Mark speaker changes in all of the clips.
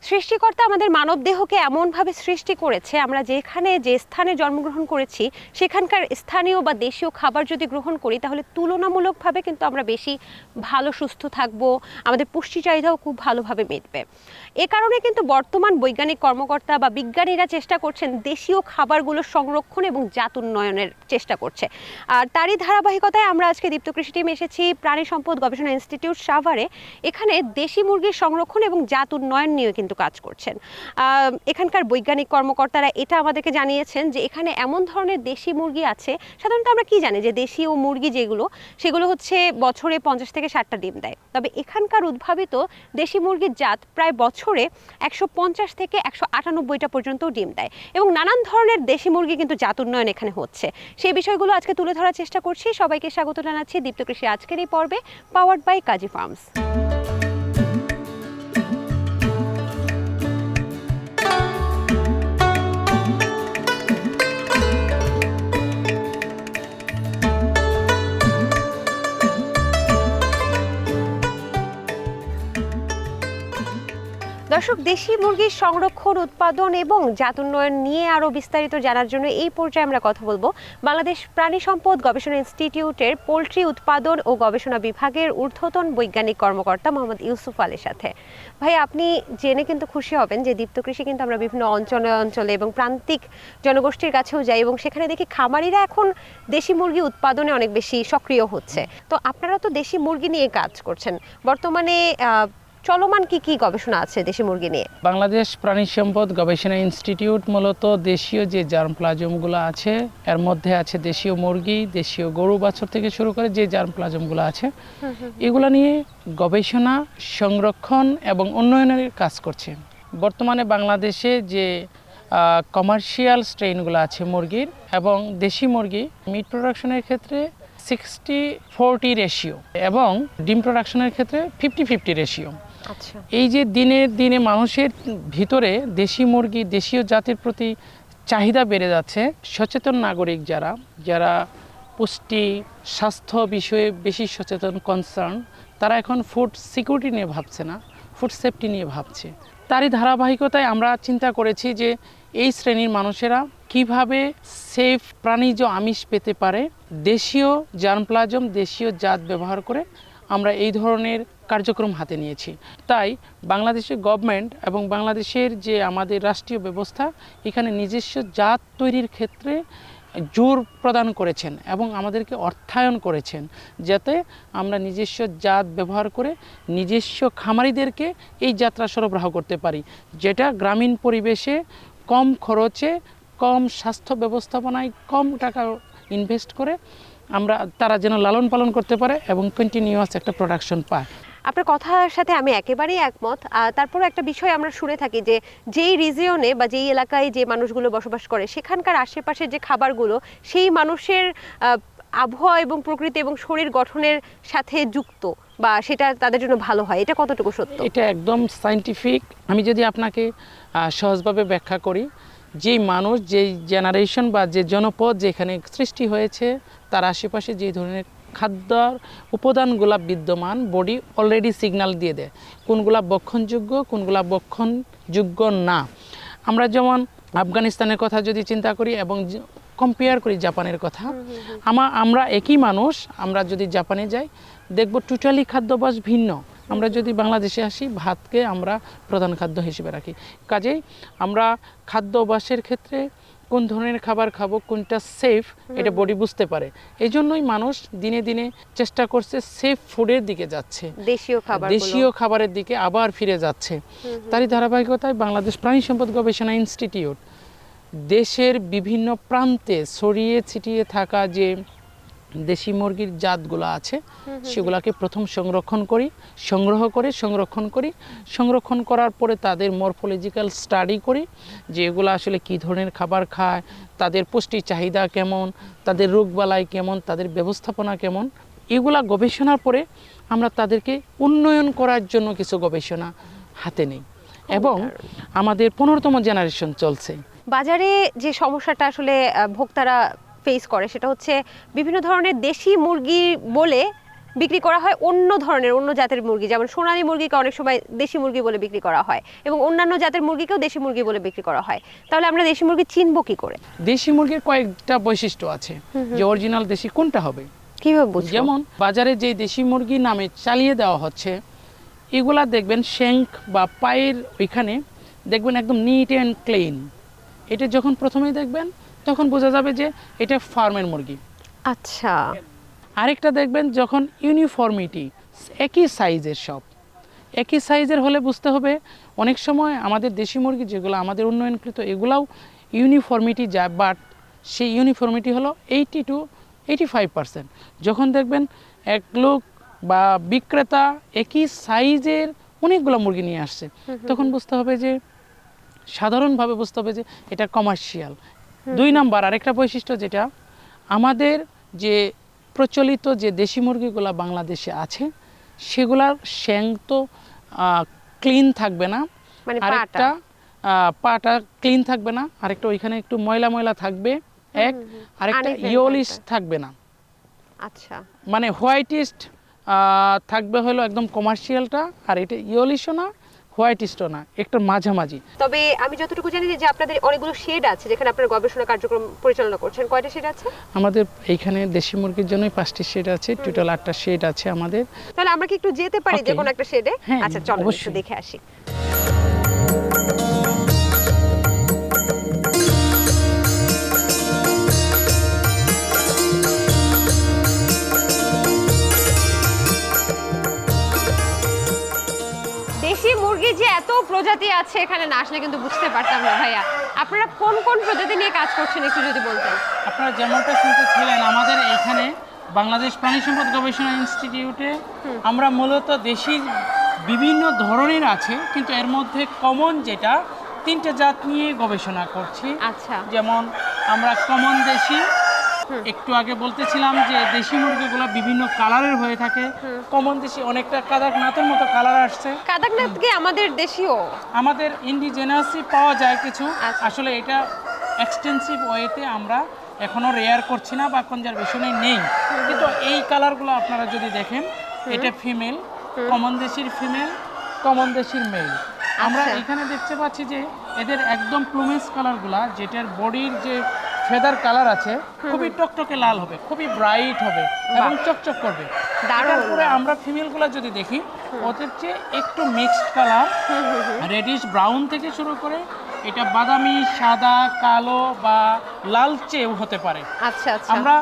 Speaker 1: সৃষ্টিকর্তা আমাদের মানবদেহকে এমনভাবে সৃষ্টি করেছে, আমরা যেখানে যে স্থানে জন্মগ্রহণ করেছি সেখানকার স্থানীয় বা দেশীয় খাবার যদি গ্রহণ করি তাহলে তুলনামূলকভাবে কিন্তু আমরা বেশি ভালো সুস্থ থাকব, আমাদের পুষ্টি চাহিদাও খুব ভালোভাবে মিটবে। এ কারণে কিন্তু বর্তমান বৈজ্ঞানিক কর্মকর্তা বা বিজ্ঞানীরা চেষ্টা করছেন দেশীয় খাবারগুলো সংরক্ষণ এবং জাত উন্নয়নের চেষ্টা করছে। আর তারই ধারাবাহিকতায় আমরা আজকে দীপ্ত কৃষি টিম এসেছি প্রাণী সম্পদ গবেষণা ইনস্টিটিউট সাভারে। এখানে দেশি মুরগির সংরক্ষণ এবং জাত উন্নয়ন নিয়ে কিন্তু কাজ করছেন। এখানকার বৈজ্ঞানিক কর্মকর্তারা এটা আমাদেরকে জানিয়েছেন যে এখানে এমন ধরনের দেশি মুরগি আছে, সাধারণত আমরা কি জানি যে দেশীয় মুরগি সেগুলো হচ্ছে বছরে 50 থেকে 60টা ডিম দেয়, তবে এখানকার উদ্ভাবিত দেশি মুরগির জাত প্রায় বছরে 150 থেকে 198টা পর্যন্ত ডিম দেয় এবং নানান ধরনের দেশি মুরগি কিন্তু জাত উন্নয়ন এখানে হচ্ছে। সেই বিষয়গুলো আজকে তুলে ধরার চেষ্টা করছি। সবাইকে স্বাগত জানাচ্ছি দীপ্ত কৃষি আজকের এই পর্বে, পাওয়ার্ড বাই কাজী ফার্মস। দর্শক, দেশি মুরগির সংরক্ষণ, উৎপাদন এবং জাত উন্নয়ন নিয়ে আরও বিস্তারিত জানার জন্য এই পর্যায়ে আমরা কথা বলবো বাংলাদেশ প্রাণী সম্পদ গবেষণা ইনস্টিটিউটের পোলট্রি উৎপাদন ও গবেষণা বিভাগের ঊর্ধ্বতন বৈজ্ঞানিক কর্মকর্তা মোহাম্মদ ইউসুফ আলীর সাথে। ভাই, আপনি জেনে কিন্তু খুশি হবেন যে দীপ্ত কৃষি কিন্তু আমরা বিভিন্ন অঞ্চলে এবং প্রান্তিক জনগোষ্ঠীর কাছেও যাই এবং সেখানে দেখি খামারিরা এখন দেশি মুরগি উৎপাদনে অনেক বেশি সক্রিয় হচ্ছে। তো আপনারা তো দেশি মুরগি নিয়ে কাজ করছেন, বর্তমানে চলমান কি গবেষণা আছে দেশি মুরগি নিয়ে?
Speaker 2: বাংলাদেশ প্রাণী সম্পদ গবেষণা ইনস্টিটিউট মূলত দেশীয় যে জার্মপ্লাজমগুলো আছে এর মধ্যে আছে দেশীয় মুরগি, দেশীয় গরু বাছুর থেকে শুরু করে যে জার্মপ্লাজমগুলো আছে এগুলো নিয়ে গবেষণা, সংরক্ষণ এবং উন্নয়নের কাজ করছে। বর্তমানে বাংলাদেশে যে কমার্শিয়াল স্ট্রেইনগুলো আছে মুরগির এবং দেশি মুরগি, মিট প্রোডাকশনের ক্ষেত্রে 60-40 রেশিও এবং ডিম প্রোডাকশনের ক্ষেত্রে 50-50 রেশিও। এই যে দিনে মানুষের ভিতরে দেশি মুরগি, দেশীয় জাতের প্রতি চাহিদা বেড়ে যাচ্ছে, সচেতন নাগরিক যারা পুষ্টি স্বাস্থ্য বিষয়ে বেশি সচেতন, কনসার্ন, তারা এখন ফুড সিকিউরিটি নিয়ে ভাবছে না, ফুড সেফটি নিয়ে ভাবছে। তারই ধারাবাহিকতায় আমরা চিন্তা করেছি যে এই শ্রেণীর মানুষেরা কিভাবে সেফ প্রাণীজ আমিষ পেতে পারে। দেশীয় জার্মপ্লাজম, দেশীয় জাত ব্যবহার করে আমরা এই ধরনের কার্যক্রম হাতে নিয়েছি। তাই বাংলাদেশের গভর্নমেন্ট এবং বাংলাদেশের যে আমাদের রাষ্ট্রীয় ব্যবস্থা এখানে নিজস্ব জাত তৈরির ক্ষেত্রে জোর প্রদান করেছেন এবং আমাদেরকে অর্থায়ন করেছেন যাতে আমরা নিজস্ব জাত ব্যবহার করে নিজস্ব খামারিদেরকে এই যাত্রা সরবরাহ করতে পারি, যেটা গ্রামীণ পরিবেশে কম খরচে, কম স্বাস্থ্য ব্যবস্থাপনায় কম টাকা ইনভেস্ট করে তারা যেন লালন পালন করতে পারে এবং কন্টিনিউয়াস একটা প্রোডাকশন পায়।
Speaker 1: আপনার কথার সাথে আমি একেবারেই একমত। তারপর একটা বিষয় আমরা শুনে থাকি যে যেই রিজিয়নে বা যেই এলাকায় যে মানুষগুলো বসবাস করে সেখানকার আশেপাশের যে খাবারগুলো সেই মানুষের আবহাওয়া এবং প্রকৃতি এবং শরীর গঠনের সাথে যুক্ত বা সেটা তাদের জন্য ভালো হয়, এটা কতটুকু সত্য?
Speaker 2: এটা একদম সায়েন্টিফিক। আমি যদি আপনাকে সহজভাবে ব্যাখ্যা করি, যেই মানুষ, যেই জেনারেশন বা যে জনপদ যেখানে সৃষ্টি হয়েছে তার আশেপাশে যে ধরনের খাদ্যর উপাদানগুলা বিদ্যমান, বডি অলরেডি সিগন্যাল দিয়ে দেয় কোনগুলা বক্ষণযোগ্য, কোনগুলা বক্ষণযোগ্য না। আমরা যেমন আফগানিস্তানের কথা যদি চিন্তা করি এবং কম্পেয়ার করি জাপানের কথা, আমরা একই মানুষ, আমরা যদি জাপানে যাই দেখব টোটালি খাদ্যাভ্যাস ভিন্ন। আমরা যদি বাংলাদেশে আসি ভাতকে আমরা প্রধান খাদ্য হিসেবে রাখি। কাজেই আমরা খাদ্য অভ্যাসের ক্ষেত্রে কোন ধরনের খাবার খাবো, কোনটা সেফ, এটা বডি বুঝতে পারে। এই জন্যই মানুষ দিনে দিনে চেষ্টা করছে সেফ ফুডের দিকে যাচ্ছে, দেশীয় খাবারের দিকে আবার ফিরে যাচ্ছে। তারই ধারাবাহিকতায় বাংলাদেশ প্রাণী সম্পদ গবেষণা ইনস্টিটিউট দেশের বিভিন্ন প্রান্তে ছড়িয়ে ছিটিয়ে থাকা যে দেশি মুরগির জাতগুলো আছে সেগুলোকে প্রথম সংরক্ষণ করার পরে তাদের মরফোলজিক্যাল স্টাডি করি যে এগুলো আসলে কী ধরনের খাবার খায়, তাদের পুষ্টি চাহিদা কেমন, তাদের রোগবালাই কেমন, তাদের ব্যবস্থাপনা কেমন, এগুলা গবেষণার পরে আমরা তাদেরকে উন্নয়ন করার জন্য কিছু গবেষণা হাতে নেই এবং আমাদের 15তম জেনারেশন চলছে।
Speaker 1: বাজারে যে সমস্যাটা আসলে ভোক্তারা ফেস করে সেটা হচ্ছে বিভিন্ন ধরনের দেশি মুরগি বলে বিক্রি করা হয় অন্য ধরনের অন্য জাতের মুরগি, যেমন সোনালী মুরগিকে অনেক সময় দেশি মুরগি বলে বিক্রি করা হয় এবং অন্যান্য জাতের মুরগিকেও দেশি মুরগি বলে বিক্রি করা হয়, তাহলে আমরা দেশি মুরগি চিনবো কি করে?
Speaker 2: দেশি মুরগির কয়েকটা বৈশিষ্ট্য আছে যে অরিজিনাল দেশি কোনটা হবে।
Speaker 1: কিভাবে বুঝবো?
Speaker 2: যেমন বাজারে যে দেশি মুরগি নামে চালিয়ে দেওয়া হচ্ছে, এগুলা দেখবেন শ্যাঙ্ক বা পায়ের ওইখানে দেখবেন একদম নিট অ্যান্ড ক্লিন। এটা যখন প্রথমেই দেখবেন তখন বোঝা যাবে যে এটা ফার্মের মুরগি।
Speaker 1: আচ্ছা।
Speaker 2: আরেকটা দেখবেন যখন ইউনিফর্মিটি, একই সাইজের, সব একই সাইজের হলে বুঝতে হবে। অনেক সময় আমাদের দেশি মুরগি যেগুলো আমাদের উন্নয়নকৃত এগুলাও ইউনিফর্মিটি যায়, বাট সেই ইউনিফর্মিটি হলো 80 to 85%। যখন দেখবেন এক লোক বা বিক্রেতা একই সাইজের অনেকগুলো মুরগি নিয়ে আসছে, তখন বুঝতে হবে যে, সাধারণভাবে বুঝতে হবে যে এটা কমার্শিয়াল। 2 নাম্বার আরেকটা বৈশিষ্ট্য যেটা, আমাদের যে প্রচলিত যে দেশি মুরগিগুলো বাংলাদেশে আছে সেগুলার শ্যাং তো ক্লিন থাকবে না,
Speaker 1: মানে
Speaker 2: আরেকটা পাটা ক্লিন থাকবে না, আরেকটা ওইখানে একটু ময়লা ময়লা থাকবে, আরেকটা ইয়োলিশ থাকবে না।
Speaker 1: আচ্ছা,
Speaker 2: মানে হোয়াইটিস্ট থাকবে হলো একদম কমার্শিয়ালটা, আর এটা ইয়োলিশও না হোয়াইটিস্টও না, একটু মাঝামাঝি।
Speaker 1: তবে আমি যতটুকু জানি যে আপনাদের অনেকগুলো শেড আছে যেখানে আপনারা গবেষণা কার্যক্রম পরিচালনা করছেন, কয়টা শেড আছে?
Speaker 2: আমাদের এইখানে দেশি মুরগির জন্যই 5টি শেড আছে, টোটাল 8টা শেড আছে আমাদের।
Speaker 1: তাহলে আমরা কি একটু যেতে পারি যে কোনো একটা শেডে?
Speaker 2: হ্যাঁ,
Speaker 1: আচ্ছা চলো একটু
Speaker 2: অবশ্যই।
Speaker 1: দেখে আসি। দেশি মুরগির যে এত প্রজাতি আছে এখানে না আসলে কিন্তু বুঝতে পারতাম না। ভাইয়া, আপনারা কোন কোন প্রজাতি নিয়ে কাজ করছেন একটু যদি বলতেন।
Speaker 2: আপনারা যেমনটা শুনতেছিলেন, আমাদের এইখানে বাংলাদেশ প্রাণী সম্পদ গবেষণা ইনস্টিটিউটে আমরা মূলত দেশি বিভিন্ন ধরনের আছে, কিন্তু এর মধ্যে কমন যেটা 3টে জাত নিয়ে গবেষণা করছি।
Speaker 1: আচ্ছা।
Speaker 2: যেমন আমরা কমন দেশি, একটু আগে বলতেছিলাম যে দেশি মুরগিগুলো বিভিন্ন কালারের হয়ে থাকে। কমন দেশি অনেকটা কাদাকনাথের মতো কালার আসছে।
Speaker 1: কাদাকনাথ কি আমাদের দেশীয়?
Speaker 2: আমাদের ইন্ডিজেনাসই পাওয়া যায় কিছু।
Speaker 1: আচ্ছা।
Speaker 2: আসলে এটা এক্সটেন্সিভ ওয়েতে আমরা এখনো রেয়ার করছি না বা কনজারভেশনে নেই, কিন্তু এই কালারগুলো আপনারা যদি দেখেন, এটা ফিমেল, কমন দেশির ফিমেল, কমন দেশির মেল। আমরা
Speaker 1: আচ্ছা।
Speaker 2: এখানে দেখতে পাচ্ছি যে এদের একদম প্লুমেজ কালারগুলা, যেটার বডির যে ফেদার কালার আছে খুবই টকটকে লাল হবে, খুবই ব্রাইট হবে এবং চকচক করবে। তারপরে আমরা ফিমেলগুলো যদি দেখি, ওদের চেয়ে একটু মিক্সড কালার, রেডিশ ব্রাউন থেকে শুরু করে এটা বাদামি, সাদা, কালো বা লালচেও হতে পারে।
Speaker 1: আচ্ছা আচ্ছা।
Speaker 2: আমরা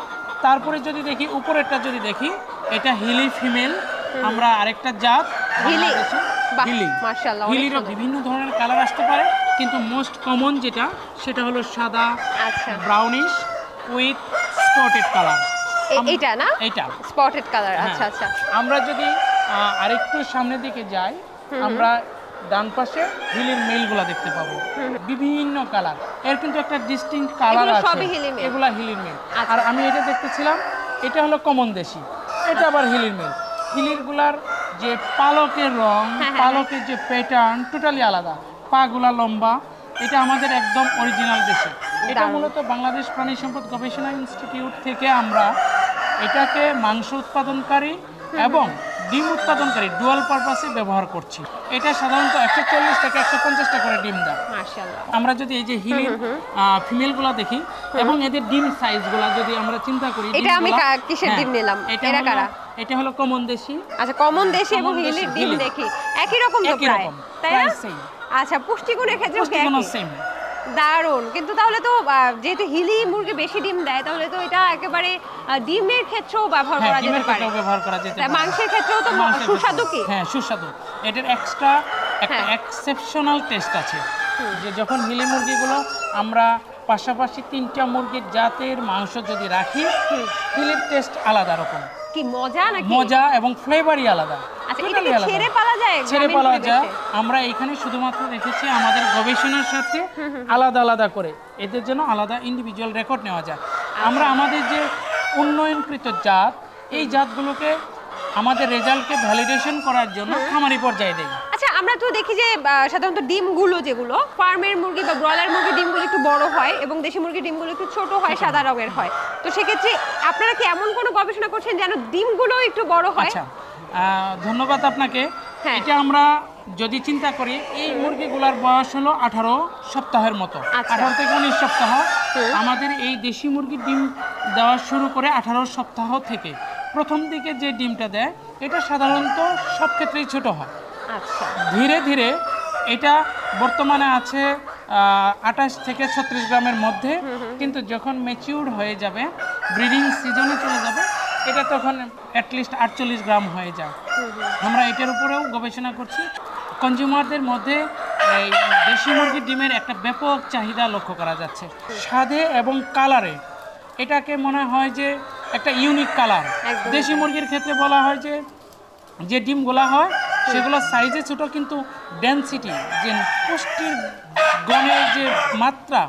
Speaker 2: তারপরে যদি দেখি, উপরেরটা যদি দেখি, এটা হিলি ফিমেল। আমরা আরেকটা জাত
Speaker 1: হিলি, বাহ,
Speaker 2: হিলি,
Speaker 1: মাশাআল্লাহ, অনেক
Speaker 2: হিলিরও
Speaker 1: সুন্দর।
Speaker 2: বিভিন্ন ধরনের কালার আসতে পারে, কিন্তু মোস্ট কমন যেটা সেটা হলো সাদা,
Speaker 1: আচ্ছা,
Speaker 2: ব্রাউনিশ উইথ স্পটেড কালার।
Speaker 1: এইটা না?
Speaker 2: এইটা
Speaker 1: স্পটেড কালার।
Speaker 2: হ্যাঁ।
Speaker 1: আচ্ছা আচ্ছা।
Speaker 2: আমরা যদি আরেকটু সামনের দিকে যাই, আমরা ডান পাশে হিলির মেলগুলা দেখতে পাবো, বিভিন্ন কালার। এর কিন্তু একটা ডিস্টিংক্ট কালার
Speaker 1: এগুলো
Speaker 2: আছে,
Speaker 1: সবই হিলি মেল?
Speaker 2: এগুলা হিলির মেল।
Speaker 1: আচ্ছা।
Speaker 2: আর আমি এটা দেখতেছিলাম, এটা হলো কমন দেশি, এটা আবার হিলির মেল। হিলিরগুলার যে পালকের রং, পালকের যে প্যাটার্ন টোটালি আলাদা, পাগুলা লম্বা। এটা আমাদের একদম অরিজিনাল দেশি। এটা মূলত বাংলাদেশ প্রাণী সম্পদ গবেষণা ইনস্টিটিউট থেকে আমরা এটাকে মাংস উৎপাদনকারী এবং ডিম উৎপাদনকারী ডুয়াল পারপাসে ব্যবহার করছি। এটা সাধারণত 140 থেকে 150 টাকা করে ডিম দেয়।
Speaker 1: মাশাআল্লাহ।
Speaker 2: আমরা যদি এই যে হিলির ফিমেলগুলো দেখি এবং এদের ডিম সাইজগুলো যদি আমরা চিন্তা করি,
Speaker 1: এটা আমি কিসের ডিম নিলাম? এরা কারা?
Speaker 2: এটা হলো কমন দেশি।
Speaker 1: আচ্ছা, কমন দেশি এবং
Speaker 2: common
Speaker 1: হিলির
Speaker 2: দেশি,
Speaker 1: ডিম
Speaker 2: হিলি।
Speaker 1: দেখি একই রকম তো
Speaker 2: একই
Speaker 1: প্রায়,
Speaker 2: রকম,
Speaker 1: তাই না?
Speaker 2: প্রায় same।
Speaker 1: আচ্ছা, পুষ্টিগুণের ক্ষেত্রে
Speaker 2: পুষ্টিগুণ সেম।
Speaker 1: দারুণ। কিন্তু তাহলে তো যেহেতু হিলি মুরগি বেশি ডিম দেয়, তাহলে তো এটা একেবারে ডিমের ক্ষেত্রেও ব্যবহার করা যেতে
Speaker 2: ডিমের
Speaker 1: পারে।
Speaker 2: ক্ষেত্রেও ব্যবহার করা যেতে
Speaker 1: তাই
Speaker 2: পারে।
Speaker 1: মাংসের ক্ষেত্রেও তো
Speaker 2: মাংসের
Speaker 1: সুস্বাদু
Speaker 2: ক্ষেত্রেও।
Speaker 1: কি?
Speaker 2: হ্যাঁ, সুস্বাদু। এটার এক্সট্রা একটা
Speaker 1: হ্যাঁ।
Speaker 2: এক্সেপশনাল টেস্ট আছে, যে যখন হিলি মুরগিগুলো আমরা পাশাপাশি 3টা মুরগির জাতের মাংস যদি রাখি, হিলির টেস্ট আলাদা রকম,
Speaker 1: কি মজা নাকি?
Speaker 2: মজা এবং ফ্লেভারই আলাদা।
Speaker 1: আচ্ছা, এটা
Speaker 2: Totally
Speaker 1: কি
Speaker 2: আলাদা।
Speaker 1: ছেড়ে পালা যায়?
Speaker 2: ছেড়ে
Speaker 1: গ্রামীণ
Speaker 2: পালা
Speaker 1: পরিবেশে?
Speaker 2: যায়। আমরা এখানে শুধুমাত্র রেখেছি আমাদের গবেষণার সাথে আলাদা আলাদা করে, এদের জন্য আলাদা ইন্ডিভিজুয়াল রেকর্ড নেওয়া যায়। আমরা আমাদের যে উন্নয়নকৃত জাত, এই জাতগুলোকে আমাদের রেজাল্টকে ভ্যালিডেশন করার জন্য খামারি পর্যায়ে দেই।
Speaker 1: আচ্ছা, আমরা তো দেখি যে সাধারণত ডিমগুলো যেগুলো ফার্মের মুরগি বা ব্রয়লার মুরগির ডিমগুলো একটু বড় হয় এবং দেশি মুরগির ডিমগুলো একটু ছোট হয়, সাদা রঙের হয়। তো সেক্ষেত্রে আপনারা কি এমন কোনো গবেষণা করছেন যেন ডিমগুলো একটু বড় হয়?
Speaker 2: আচ্ছা, ধন্যবাদ আপনাকে।
Speaker 1: হ্যাঁ।
Speaker 2: এটা আমরা যদি চিন্তা করি, এই মুরগিগুলার বয়স হলো 18 সপ্তাহের মতো,
Speaker 1: আচ্ছা।
Speaker 2: 18 থেকে 19 সপ্তাহ। আমাদের এই দেশি মুরগির ডিম দেওয়া শুরু করে 18 সপ্তাহ থেকে। প্রথম দিকে যে ডিমটা দেয় এটা সাধারণত সব ক্ষেত্রেই ছোট হয়।
Speaker 1: আচ্ছা,
Speaker 2: ধীরে ধীরে এটা বর্তমানে আছে 28 থেকে 36 গ্রামের মধ্যে, কিন্তু যখন ম্যাচিউর হয়ে যাবে, ব্রিডিং সিজনে চলে যাবে, এটা তখন অ্যাটলিস্ট 48 গ্রাম হয়ে যায়। আমরা এটার উপরেও গবেষণা করছি। কনজিউমারদের মধ্যে এই দেশি মুরগির ডিমের একটা ব্যাপক চাহিদা লক্ষ্য করা যাচ্ছে। স্বাদে এবং কালারে এটাকে মনে হয় যে একটা ইউনিক কালার।
Speaker 1: একদম।
Speaker 2: দেশি মুরগির ক্ষেত্রে বলা হয় যে যে ডিমগুলা হয় সেগুলো সাইজে ছোট, কিন্তু ডেনসিটি, যে পুষ্টির গণের যে মাত্রা,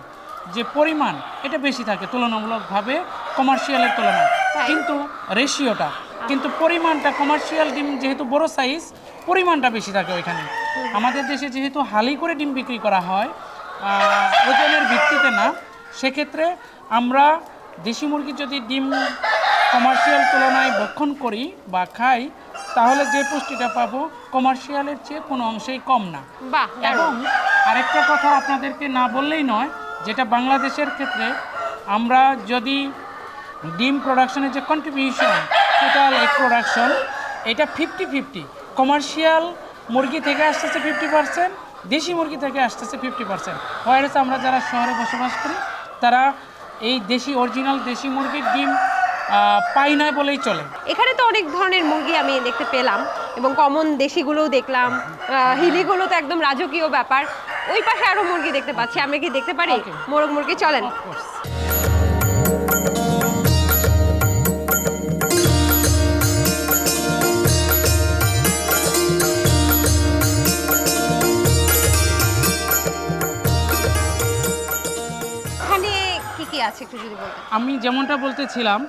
Speaker 2: যে পরিমাণ, এটা বেশি থাকে তুলনামূলকভাবে কমার্শিয়ালের তুলনায়।
Speaker 1: তাই?
Speaker 2: কিন্তু রেশিওটা, কিন্তু পরিমাণটা, কমার্শিয়াল ডিম যেহেতু বড় সাইজ, পরিমাণটা বেশি থাকে ওইখানে। আমাদের দেশে যেহেতু হালি করে ডিম বিক্রি করা হয়, ওজনের ভিত্তিতে না, সেক্ষেত্রে আমরা দেশি মুরগির যদি ডিম কমার্শিয়াল তুলনায় ভক্ষণ করি বা খাই, তাহলে যে পুষ্টিটা পাবো কমার্শিয়ালের চেয়ে কোনো অংশেই কম না।
Speaker 1: বাহ,
Speaker 2: এবং
Speaker 1: দারুণ।
Speaker 2: আরেকটা কথা আপনাদেরকে না বললেই নয়, যেটা বাংলাদেশের ক্ষেত্রে আমরা যদি ডিম প্রোডাকশনের যে কন্ট্রিবিউশন, টোটাল এগ প্রোডাকশন, এটা 50-50। কমার্শিয়াল মুরগি থেকে আসতেছে 50%, দেশি মুরগি থেকে আসতেছে 50%। হোয়াইস আমরা যারা শহরে বসবাস করি তারা এই দেশি অরিজিনাল দেশি মুরগির ডিম পাই না বলেই চলে।
Speaker 1: এখানে তো অনেক ধরনের মুরগি আমি দেখতে পেলাম এবং কমন দেশিগুলোও দেখলাম, হিলিগুলো তো একদম রাজকীয় ব্যাপার। ওই পাশে আরো মুরগি দেখতে পাচ্ছি, আমরা কি দেখতে পারি?
Speaker 2: Okay.
Speaker 1: মোরগ মুরগি, চলেন।
Speaker 2: Of course.
Speaker 1: এখানে কি কি আছে একটু যদি বলতেন।
Speaker 2: আমি যেমনটা বলতেছিলাম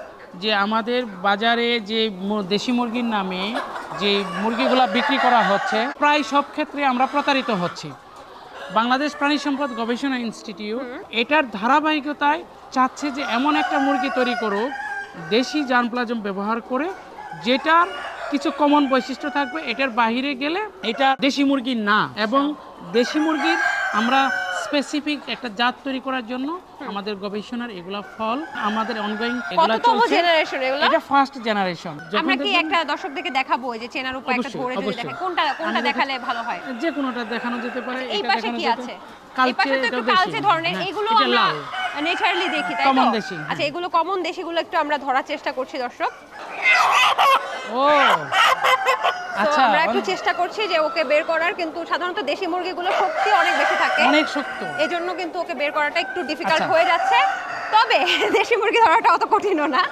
Speaker 2: যে আমাদের বাজারে যে দেশি মুরগির নামে যে মুরগিগুলা বিক্রি করা হচ্ছে, প্রায় সব ক্ষেত্রে আমরা প্রতারিত হচ্ছি। বাংলাদেশ প্রাণী সম্পদ গবেষণা ইনস্টিটিউট এটার ধারাবাহিকতায় চাচ্ছে যে এমন একটা মুরগি তৈরি করুক দেশি জার্মপ্লাজম ব্যবহার করে, যেটার কিছু কমন বৈশিষ্ট্য থাকবে, এটার বাইরে গেলে এটা দেশি মুরগি না। এবং দেশি মুরগির আমরা স্পেসিফিক একটা জাত তৈরি করার জন্য আমাদের গবেষণার এগুলা ফল, আমাদের অনগোয়িং এগুলা
Speaker 1: কততম
Speaker 2: চলছে।
Speaker 1: জেনারেশন এগুলো?
Speaker 2: এটা ফার্স্ট জেনারেশন।
Speaker 1: আমরা কি একটা দর্শকদেরকে দেখাবো এই যে চেনার উপর একটা
Speaker 2: অবশ্যই,
Speaker 1: ধরে যদি
Speaker 2: অবশ্যই।
Speaker 1: দেখায়, কোনটা কোনটা
Speaker 2: আমি
Speaker 1: দেখালে ভালো হয়?
Speaker 2: যে কোনোটা দেখানো যেতে পারে।
Speaker 1: এই
Speaker 2: এটা
Speaker 1: পাশে
Speaker 2: দেখানো
Speaker 1: কি
Speaker 2: যেতে
Speaker 1: আছে? এই
Speaker 2: কালচে,
Speaker 1: পাশে তো একটু
Speaker 2: এটাও দেশি।
Speaker 1: কালচে ধরনের,
Speaker 2: হ্যাঁ,
Speaker 1: এগুলো
Speaker 2: এটা
Speaker 1: আমরা
Speaker 2: লাল।
Speaker 1: ন্যাচারালি দেখি, তাই তো?
Speaker 2: কমন দেশি, হ্যাঁ।
Speaker 1: আচ্ছা, এগুলো কমন দেশিগুলো একটু আমরা ধরার চেষ্টা করছি দর্শক।
Speaker 2: ও
Speaker 1: তো
Speaker 2: আচ্ছা,
Speaker 1: আমরা একটু চেষ্টা করছি যে ওকে বের করার, কিন্তু সাধারণত দেশি মুরগিগুলো শক্তি অনেক বেশি থাকে,
Speaker 2: অনেক শক্ত।
Speaker 1: এজন্য কিন্তু ওকে বের করাটা একটু ডিফিকাল্ট
Speaker 2: আচ্ছা।
Speaker 1: হয়ে যাচ্ছে। তবে দেশি মুরগি ধরাটা অত কঠিনও না।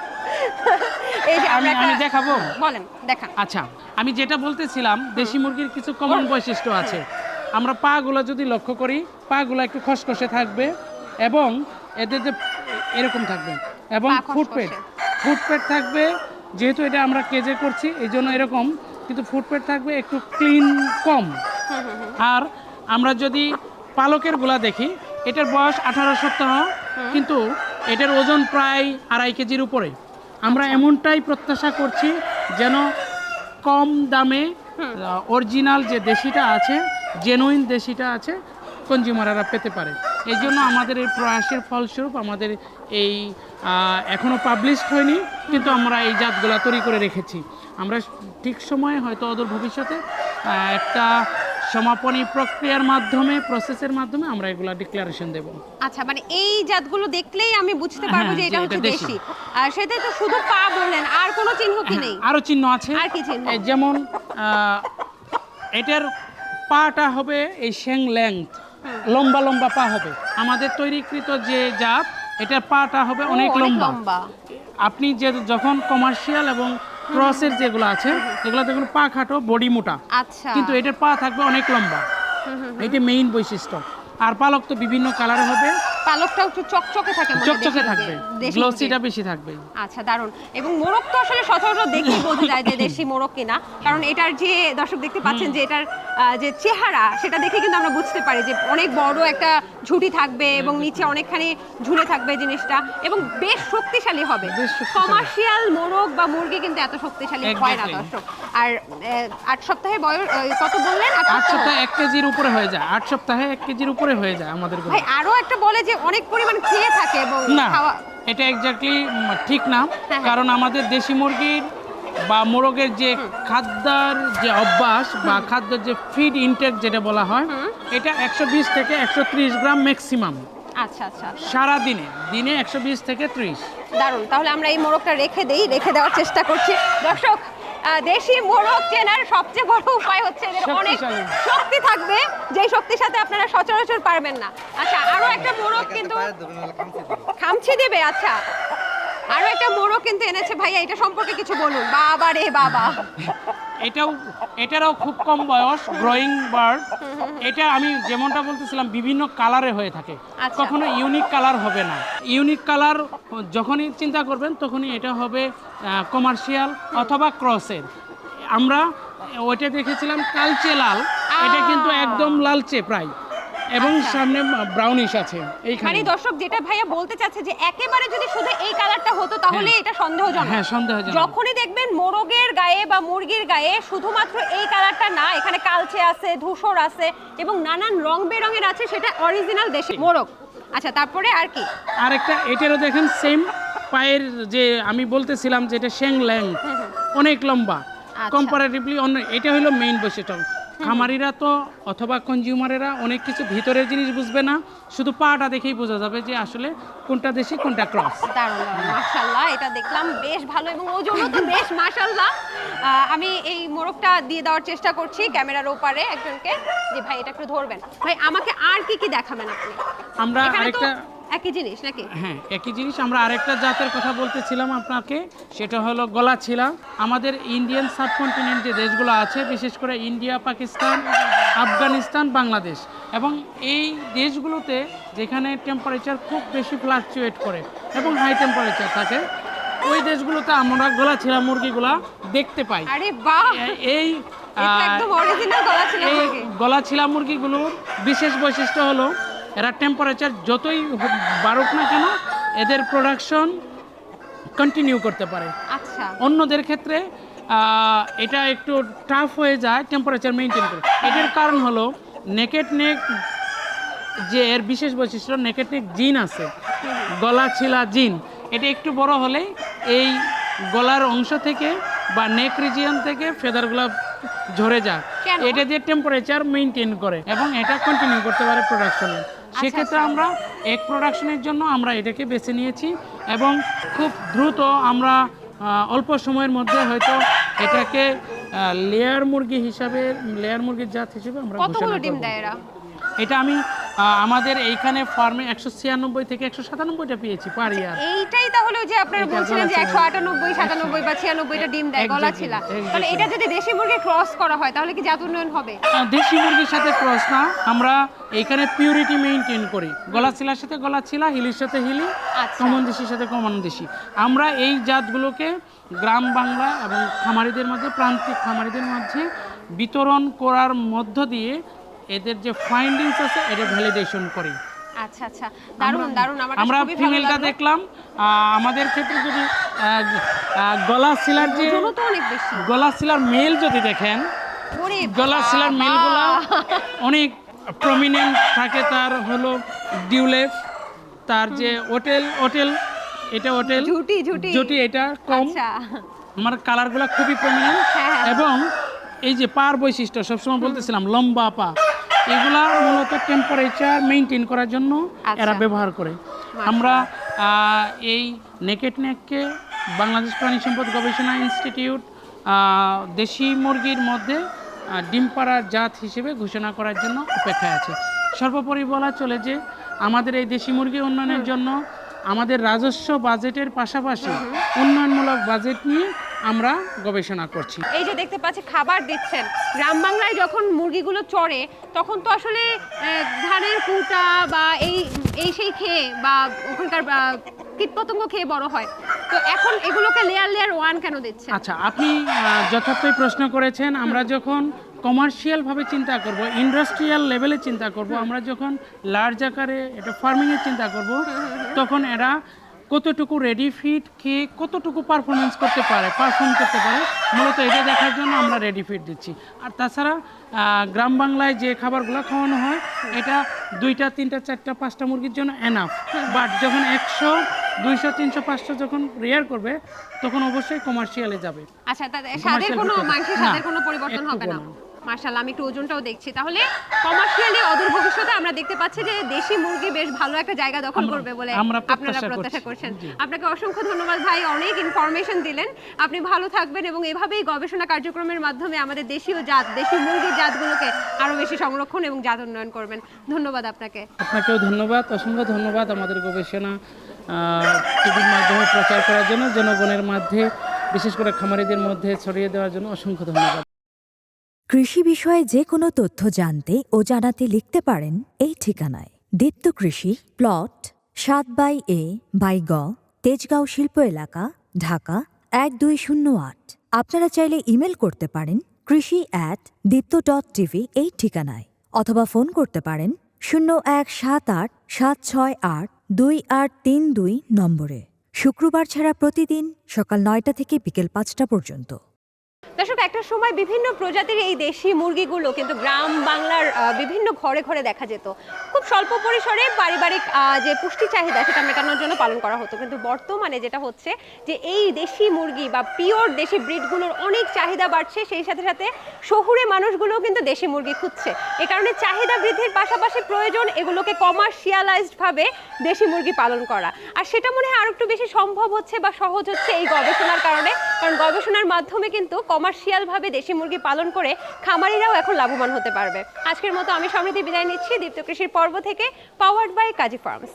Speaker 1: এই যে আমরা
Speaker 2: আমি দেখাবো।
Speaker 1: বলেন, দেখান।
Speaker 2: আচ্ছা, আমি যেটা বলতেছিলাম, দেশি মুরগির কিছু কমন বৈশিষ্ট্য আছে। আমরা পাগুলো যদি লক্ষ্য করি, পাগুলো একটু খসখসে থাকবে এবং এদের যে এরকম থাকবে, এবং
Speaker 1: পা খসখসে।
Speaker 2: ফুটপেট থাকবে। যেহেতু এটা আমরা কেজে করছি এই জন্য এরকম, কিন্তু ফুটপেট থাকবে একটু ক্লিন কম। আর আমরা যদি পালকের গুলা দেখি, এটার বয়স 18 সপ্তাহ, কিন্তু এটার ওজন প্রায় 2.5 কেজির উপরে। আমরা এমনটাই প্রত্যাশা করছি যেন কম দামে অরিজিনাল যে দেশিটা আছে, জেনুইন দেশিটা আছে, কনজিউমাররা পেতে পারে। এই জন্য আমাদের এই প্রয়াসের ফলস্বরূপ আমাদের এই এখনও পাবলিশড হয়নি, কিন্তু আমরা এই জাতগুলা তৈরি করে রেখেছি। আমরা ঠিক সময়ে হয়তো অদূর ভবিষ্যতে একটা সমাপনী প্রক্রিয়ার মাধ্যমে, প্রসেসের মাধ্যমে আমরা এগুলা ডিক্লারেশন দেব।
Speaker 1: আচ্ছা, মানে এই জাতগুলো দেখলেই আমি বুঝতে পারবো
Speaker 2: হ্যাঁ,
Speaker 1: যে এটা
Speaker 2: যে
Speaker 1: হচ্ছে
Speaker 2: এটা দেশি।
Speaker 1: দেশি। আর সেটাই তো শুধু পা বললেন, আর কোনো চিহ্ন কি নেই?
Speaker 2: আরও চিহ্ন আছে।
Speaker 1: আর কি চিহ্ন?
Speaker 2: এই যেমন এটার পাটা হবে এই শ্যাং লেংথ, লম্বা লম্বা পা হবে। আমাদের তৈরিকৃত যে জাত, এটার পাটা হবে অনেক লম্বা। আপনি যে যখন কমার্শিয়াল এবং ক্রসের যেগুলো আছে, এগুলো দেখুন পা খাটো, বডি মোটা,
Speaker 1: আচ্ছা,
Speaker 2: কিন্তু এটার পা থাকবে অনেক লম্বা। এটা মেইন বৈশিষ্ট্য। আর পালক তো বিভিন্ন কালার হবে,
Speaker 1: পালকটাও একটু চকচকে থাকে,
Speaker 2: চকচকে থাকবে, গ্লসিটা বেশি থাকবে।
Speaker 1: আচ্ছা, দারুণ। এবং মোরগ তো আসলে সচরাচর দেখেই বোঝা যায় যে দেশি মোরগ কিনা, কারণ এটার যে দর্শক দেখতে পাচ্ছেন যে এটার যে চেহারা সেটা দেখে কিন্তু আমরা বুঝতে পারি যে অনেক বড় একটা ঝুঁটি থাকবে এবং নিচে অনেকখানি ঝুলে থাকবে জিনিসটা, এবং বেশ শক্তিশালী হবে। কমার্শিয়াল মোরগ বা মুরগি কিন্তু এত শক্তিশালী হয় না দর্শক। আর 8 সপ্তাহের বয়স কত বললেন?
Speaker 2: 8 সপ্তাহে 1 কেজির উপরে হয়ে যায়, 8 সপ্তাহে 1 কেজির উপরে হয়ে যায় আমাদের গরু।
Speaker 1: ভাই আরো একটা বলে যে অনেক পরিমাণ খেয়ে থাকে এবং
Speaker 2: না,
Speaker 1: খাওয়া,
Speaker 2: এটা এক্স্যাক্টলি ঠিক না।
Speaker 1: হ্যাঁ।
Speaker 2: কারণ আমাদের দেশি মুরগির বা মোরগের যে খাদ্যের যে অভ্যাস বা খাদ্যের যে ফিড ইনটেক যেটা বলা হয়, এটা 120 থেকে 130 গ্রাম ম্যাক্সিমাম।
Speaker 1: আচ্ছা আচ্ছা,
Speaker 2: সারা দিনে 120 থেকে 30।
Speaker 1: দারুণ। তাহলে আমরা এই মোরগটা রেখে দেওয়ার চেষ্টা করছি দর্শক। দেশি মোরগ চেনার সবচেয়ে বড় উপায় হচ্ছে এদের অনেক
Speaker 2: শক্তিশালী।
Speaker 1: শক্তি থাকবে, যেই শক্তির সাথে আপনারা সচরাচর পারবেন না। আচ্ছা, আরো একটা মোরগ কিন্তু খামচি দেবে। আচ্ছা, আরো একটা মোরগ কিন্তু এনেছে ভাইয়া, এটা সম্পর্কে কিছু বলুন। বাবা রে বাবা,
Speaker 2: এটারও খুব কম বয়স, গ্রোয়িং বার্ড। এটা আমি যেমনটা বলতেছিলাম বিভিন্ন কালারে হয়ে থাকে,
Speaker 1: আচ্ছা।
Speaker 2: কখনো ইউনিক কালার হবে না। ইউনিক কালার যখনই চিন্তা করবেন তখনই এটা হবে কমার্শিয়াল অথবা ক্রসের। আমরা ওইটা দেখেছিলাম কালচে লাল, এটা কিন্তু একদম লালচে প্রায়, এবং
Speaker 1: আচ্ছা।
Speaker 2: সামনে ব্রাউনিশ আছে
Speaker 1: মানে
Speaker 2: এইখানে।
Speaker 1: দর্শক যেটা ভাইয়া বলতে চাচ্ছে যে একেবারে যদি শুধু এই কালারটা হতো তাহলে এটা সন্দেহজনক।
Speaker 2: হ্যাঁ, সন্দেহজনক।
Speaker 1: যখনই দেখবেন মোরগের গায়ে বা মুরগির গায়ে শুধুমাত্র এই কালারটা না, এখানে কালচে আছে, ধূসর আছে এবং নানান রং বেরঙের আছে, সেটা অরিজিনাল দেশি মোরগ। আচ্ছা, তারপরে আর কি?
Speaker 2: আরেকটা এটারও দেখেন সেম পায়ের যে আমি বলতেছিলাম যে এটা শ্যাং ল্যাং অনেক লম্বা, কম্পারেটিভলি অন্য। এটা হলো মেইন বৈশিষ্ট্য। খামারিরা তো অথবা কনজিউমারেরা অনেক কিছু ভিতরের জিনিস বুঝবে না, শুধু পাটা দেখেই বোঝা যাবে যে আসলে কোনটা দেশি কোনটা ক্রস।
Speaker 1: দারুণ, মাশাআল্লাহ, এটা দেখলাম বেশ ভালো এবং ওজনও তো বেশ মাশাআল্লাহ। আমি এই মোরগটা দিয়ে দেওয়ার চেষ্টা করছি ক্যামেরার ওপারে একজনকে, যে ভাই এটা একটু ধরবেন। ভাই আমাকে আর কি কি দেখাবেন আপনি?
Speaker 2: আমরা
Speaker 1: এখানে তো
Speaker 2: আরেকটা,
Speaker 1: একই জিনিস নাকি?
Speaker 2: হ্যাঁ একই জিনিস। আমরা আরেকটা জাতের কথা বলতেছিলাম আপনাকে, সেটা হলো গলাছিলা। আমাদের ইন্ডিয়ান সাবকন্টিনেন্ট যে দেশগুলো আছে, বিশেষ করে ইন্ডিয়া, পাকিস্তান, আফগানিস্তান, বাংলাদেশ, এবং এই দেশগুলোতে যেখানে টেম্পারেচার খুব বেশি ফ্লাকচুয়েট করে এবং হাই টেম্পারেচার থাকে, ওই দেশগুলোতে আমরা গলাছিলা মুরগিগুলা দেখতে পাই।
Speaker 1: আরে বাহ,
Speaker 2: এই
Speaker 1: এটা একদম অরিজিনাল গলাছিলা
Speaker 2: এই
Speaker 1: মুরগি।
Speaker 2: গলাছিলা মুরগিগুলোর বিশেষ বৈশিষ্ট্য হলো এরা টেম্পারেচার যতই বাড়ুক না কেন এদের প্রোডাকশন কন্টিনিউ করতে পারে।
Speaker 1: আচ্ছা,
Speaker 2: অন্যদের ক্ষেত্রে এটা একটু টাফ হয়ে যায় টেম্পারেচার মেনটেন করে। এটার কারণ হলো নেকেড নেক, যে এর বিশেষ বৈশিষ্ট্য নেকেড নেক জিন আছে, গলাছিলা জিন। এটা একটু বড় হলেই এই গলার অংশ থেকে বা নেক রিজিয়ন থেকে ফেদারগুলো ঝরে যায়।
Speaker 1: কেন?
Speaker 2: এটা দিয়ে টেম্পারেচার মেনটেন করে এবং এটা কন্টিনিউ করতে পারে প্রোডাকশনে। সেক্ষেত্রে আমরা এক প্রোডাকশনের জন্য আমরা এটাকে বেছে নিয়েছি এবং খুব দ্রুত আমরা অল্প সময়ের মধ্যে হয়তো এটাকে লেয়ার মুরগি হিসাবে, লেয়ার মুরগির জাত হিসেবে আমরা
Speaker 1: কতগুলো
Speaker 2: ঘোষণা
Speaker 1: ডিম
Speaker 2: করব।
Speaker 1: দেয় এরা?
Speaker 2: এটা আমি আমাদের এইখানে ফার্মে 196 থেকে 197টা পেয়েছি পার ইয়ার।
Speaker 1: এইটাই তাহলে ওই যে আপনারা
Speaker 2: এটা
Speaker 1: বলছিলেন যে
Speaker 2: গলাছিলা।
Speaker 1: 198, 97 বা 96টা ডিম দেয়
Speaker 2: Exactly,
Speaker 1: গলাছিলা। তাহলে
Speaker 2: exactly.
Speaker 1: এটা যদি দেশি মুরগি ক্রস করা হয় তাহলে কি জাত উন্নয়ন হবে?
Speaker 2: দেশি মুরগির সাথে ক্রস না, আমরা এইখানে পিউরিটি মেইনটেইন করি। গলাছিলার সাথে গলাছিলা, হিলির সাথে হিলি,
Speaker 1: আচ্ছা।
Speaker 2: কমন দেশির সাথে কমন দেশি। আমরা এই জাতগুলোকে গ্রাম বাংলা এবং খামারিদের মাঝে, প্রান্তিক খামারিদের মাঝে বিতরণ করার মধ্য দিয়ে এদের যে ফাইন্ডিংস আছে এটা ভ্যালিডেশন করি।
Speaker 1: আচ্ছা আচ্ছা, দারুণ দারুণ। আমার
Speaker 2: আমরা
Speaker 1: খুবই ভালো
Speaker 2: ফিমেলটা
Speaker 1: লাগলো।
Speaker 2: দেখলাম। আমাদের ক্ষেত্রে যদি গলাছিলার যে
Speaker 1: ওজনও তো অনেক বেশি।
Speaker 2: গলাছিলার মেল যদি দেখেন,
Speaker 1: ওরে
Speaker 2: গলাছিলার
Speaker 1: বাবা!
Speaker 2: মেলগুলো অনেক প্রমিনেন্ট থাকে। তার হলো ডিউলেফ, তার যে ওটেল, এটা ওটেল
Speaker 1: ঝুটি
Speaker 2: জুটি, এটা কম।
Speaker 1: আচ্ছা,
Speaker 2: আমার কালারগুলো খুবই প্রমিনেন্ট
Speaker 1: হ্যাঁ, হ্যাঁ।
Speaker 2: এবং এই যে পার বৈশিষ্ট্য সবসময় বলতেছিলাম লম্বা পা, এগুলা মূলত টেম্পারেচার মেইনটেইন করার জন্য এরা
Speaker 1: আচ্ছা।
Speaker 2: ব্যবহার করে। আমরা এই নেকেড নেককে বাংলাদেশ প্রাণী সম্পদ গবেষণা ইনস্টিটিউট দেশি মুরগির মধ্যে ডিম পাড়ার জাত হিসেবে ঘোষণা করার জন্য অপেক্ষায় আছে। সর্বোপরি বলা চলে যে আমাদের এই দেশি মুরগি উন্নয়নের জন্য আমাদের রাজস্ব বাজেটের পাশাপাশি উন্নয়নমূলক বাজেট নিয়ে আমরা গবেষণা করছি।
Speaker 1: এই যে দেখতে পাচ্ছি খাবার দিচ্ছেন, গ্রাম বাংলায় যখন মুরগিগুলো চড়ে তখন তো আসলে ধানের কুটা বা এই সেই খেয়ে বা ওখানকার কীটপতঙ্গ খেয়ে বড় হয়, তো এখন এগুলোকে লেয়ার লেয়ার ওয়ান কেন দিচ্ছে?
Speaker 2: আচ্ছা, আপনি যথার্থই প্রশ্ন করেছেন। আমরা যখন কমার্শিয়াল ভাবে চিন্তা করব, ইন্ডাস্ট্রিয়াল লেভেলে চিন্তা করব, আমরা যখন লার্জ আকারে এটা ফার্মিংয়ের চিন্তা করব, তখন এরা কতটুকু রেডি ফিড খেয়ে কতটুকু পারফর্ম করতে পারে, মূলত এটা দেখার জন্য আমরা রেডি ফিড দিচ্ছি। আর তাছাড়া গ্রাম বাংলায় যে খাবারগুলো খাওয়ানো হয় এটা 2টা 3টা 4টা 5টা মুরগির জন্য এনাফ। বাট যখন 100 200 300 500 যখন রেয়ার করবে তখন অবশ্যই কমার্শিয়ালে যাবে।
Speaker 1: আচ্ছা, স্বাদের কোনো মাংসের স্বাদের কোনো পরিবর্তন হবে না? মাশাআল্লাহ, আমি একটু ওজনটাও দেখছি। তাহলে কমার্শিয়ালি অদূর ভবিষ্যতে আমরা দেখতে পাচ্ছি যে দেশি মুরগি বেশ ভালো একটা জায়গা দখল করবে বলে আপনারা প্রত্যাশা করছেন। আপনাকে অসংখ্য ধন্যবাদ ভাই, অনেক ইনফরমেশন দিলেন। আপনি ভালো থাকবেন এবং এভাবেই গবেষণা কার্যক্রমের মাধ্যমে আমাদের দেশীয় জাত, দেশি মুরগির জাতগুলোকে আরো বেশি সংরক্ষণ এবং জাত উন্নয়ন করবেন। ধন্যবাদ আপনাকে।
Speaker 2: আপনাকেও ধন্যবাদ, অসংখ্য ধন্যবাদ আমাদের গবেষণা টিভির মাধ্যমে প্রচার করার জন্য, জনগণের মধ্যে বিশেষ করে খামারিদের মধ্যে ছড়িয়ে দেওয়ার জন্য অসংখ্য ধন্যবাদ।
Speaker 3: কৃষি বিষয়ে যে কোনো তথ্য জানতে ও জানাতে লিখতে পারেন এই ঠিকানায়। দীপ্ত কৃষি, প্লট 7/A/গ, তেজগাঁও শিল্প এলাকা, ঢাকা 1208। আপনারা চাইলে ইমেল করতে পারেন krishi@dipto.tv এই ঠিকানায়, অথবা ফোন করতে পারেন 0178 768 2832 নম্বরে। শুক্রবার ছাড়া প্রতিদিন সকাল 9টা থেকে বিকেল 5টা পর্যন্ত।
Speaker 1: দর্শক, একটা সময় বিভিন্ন প্রজাতির এই দেশি মুরগিগুলো কিন্তু গ্রাম বাংলার বিভিন্ন ঘরে ঘরে দেখা যেত। খুব স্বল্প পরিসরে পারিবারিক যে পুষ্টি চাহিদা সেটা মেটানোর জন্য পালন করা হতো। কিন্তু বর্তমানে যেটা হচ্ছে যে এই দেশি মুরগি বা পিওর দেশি ব্রিডগুলোর অনেক চাহিদা বাড়ছে, সেই সাথে সাথে শহুরে মানুষগুলোও কিন্তু দেশি মুরগি খুঁজছে। এ কারণে চাহিদা বৃদ্ধির পাশাপাশি প্রয়োজন এগুলোকে কমার্শিয়ালাইজড ভাবে দেশি মুরগি পালন করা। আর সেটা মনে হয় আরো একটু বেশি সম্ভব হচ্ছে বা সহজ হচ্ছে এই গবেষণার কারণে। কারণ গবেষণার মাধ্যমে কিন্তু কমার্শিয়াল ভাবে দেশি মুরগি পালন করে খামারিরাও এখন লাভবান হতে পারবে। আজকের মতো আমি সমৃদ্ধি বিদায় নিচ্ছি দীপ্ত কৃষির পর্ব থেকে, পাওয়ার্ড বাই কাজী ফার্মস।